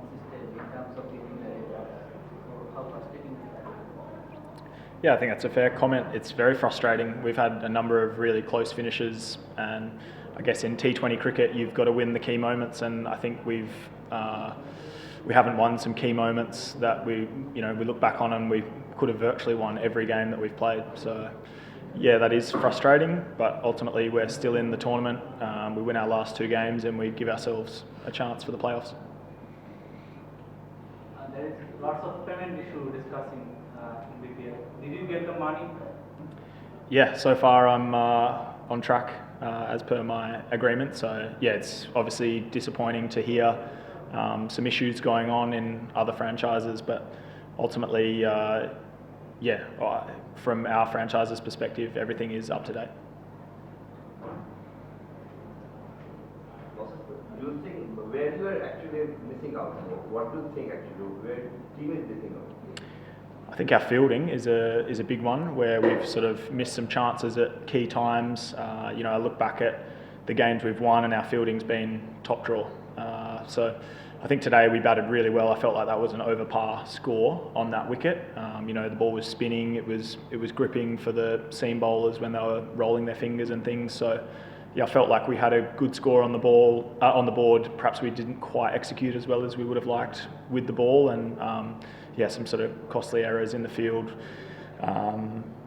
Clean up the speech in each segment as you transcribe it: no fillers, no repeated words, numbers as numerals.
consistent in terms of getting the results. So how frustrating is that? Yeah, I think that's a fair comment. It's very frustrating. We've had a number of really close finishes, and I guess in T20 cricket you've got to win the key moments, and I think we haven't won some key moments that we look back on and we could have virtually won every game that we've played. So yeah, that is frustrating, but ultimately we're still in the tournament. We win our last 2 games and we give ourselves a chance for the playoffs. There is lots of payment issue discussing in BPL. Did you get the money? Yeah, so far I'm on track as per my agreement. So yeah, it's obviously disappointing to hear some issues going on in other franchises, but ultimately, from our franchise's perspective, everything is up to date. Do you think where you are actually missing out? What do you think actually where team is missing out? I think our fielding is a big one where we've sort of missed some chances at key times. I look back at the games we've won and our fielding's been top draw. So I think today we batted really well. I felt like that was an over par score on that wicket. The ball was spinning. It was gripping for the seam bowlers when they were rolling their fingers and things. So yeah, I felt like we had a good score on the board. Perhaps we didn't quite execute as well as we would have liked with the ball, and some sort of costly errors in the field.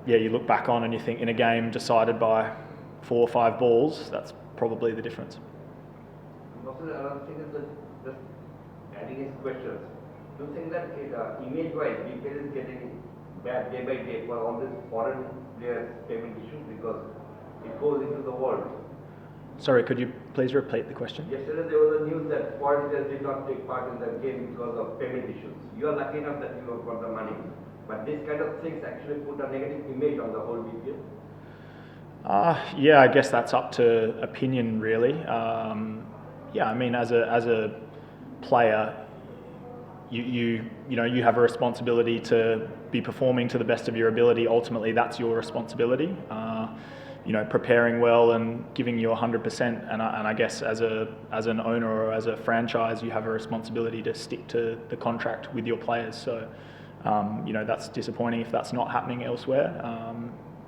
You look back on and you think in a game decided by 4 or 5 balls, that's probably the difference. Also, another thing is that just adding his questions. Do you think that image-wise, BPL is getting bad day by day for all these foreign players' payment issues because it goes into the world? Sorry, could you please repeat the question? Yesterday there was a news that foreign players did not take part in the game because of payment issues. You are lucky enough that you have got the money, but these kind of things actually put a negative image on the whole BPL. I guess that's up to opinion, really. As a player, you have a responsibility to be performing to the best of your ability. Ultimately, that's your responsibility. Preparing well and giving you 100%. And I guess as an owner or as a franchise, you have a responsibility to stick to the contract with your players. So, that's disappointing if that's not happening elsewhere.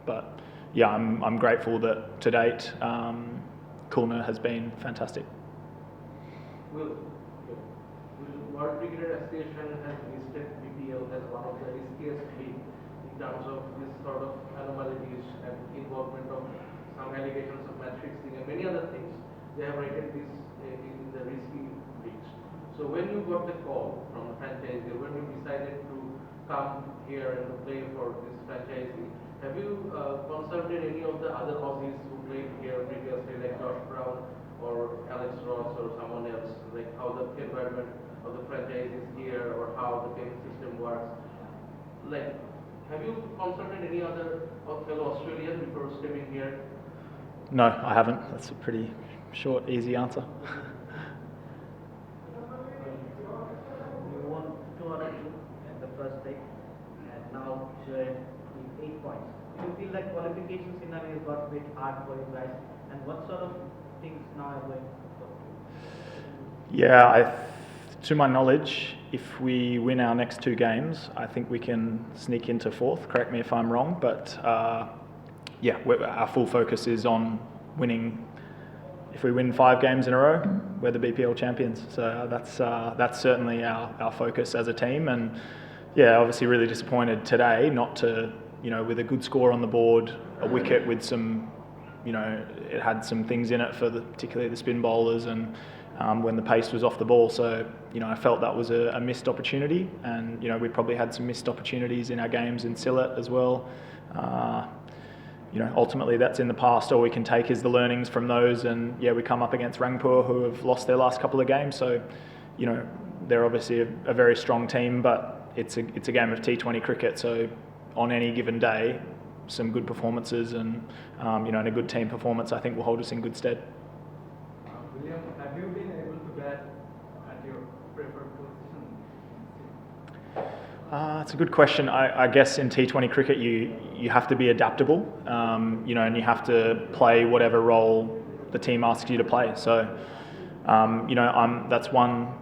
But yeah, I'm grateful that to date, Kulna has been fantastic. Will, World Cricket Association has listed BPL as one of the riskiest league in terms of this sort of anomalies and involvement of some allegations of match fixing and many other things. They have rated this in the risky leagues. So when you got the call from the franchisee, when you decided to come here and play for this franchisee, have you consulted any of the other Aussies who played here previously, like Josh Brown or Alex Ross or someone else, like how the environment of the franchise is here or how the payment system works? Like, have you consulted any other fellow Australians before stepping here? No, I haven't. That's a pretty short, easy answer. You won 202 at the first day, and now you're with 8 points. Do you feel like qualification scenario got a bit hard for you guys? And what sort of things now are going on? Yeah, to my knowledge, if we win our next 2 games, I think we can sneak into 4th. Correct me if I'm wrong, but our full focus is on winning. If we win 5 games in a row, we're the BPL champions. So that's certainly our focus as a team. And yeah, obviously really disappointed today not to, with a good score on the board, a wicket with some, it had some things in it for particularly the spin bowlers and when the pace was off the ball. So, I felt that was a missed opportunity, and, we probably had some missed opportunities in our games in Sylhet as well. Ultimately that's in the past. All we can take is the learnings from those, and we come up against Rangpur, who have lost their last couple of games. So, they're obviously a very strong team, but it's a game of T20 cricket. So on any given day, some good performances and a good team performance, I think, will hold us in good stead. William, have you been able to bat at your preferred position? It's a good question. I guess in T20 cricket you have to be adaptable, and you have to play whatever role the team asks you to play. So, that's one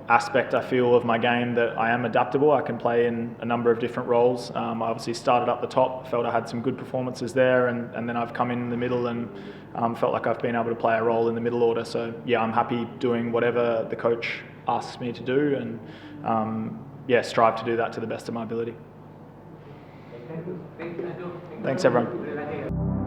aspect I feel of my game that I am adaptable. I can play in a number of different roles. I obviously started up the top, felt I had some good performances there, and then I've come in the middle and felt like I've been able to play a role in the middle order. So yeah, I'm happy doing whatever the coach asks me to do, and yeah, strive to do that to the best of my ability. Thank you. Thanks everyone. Thank you.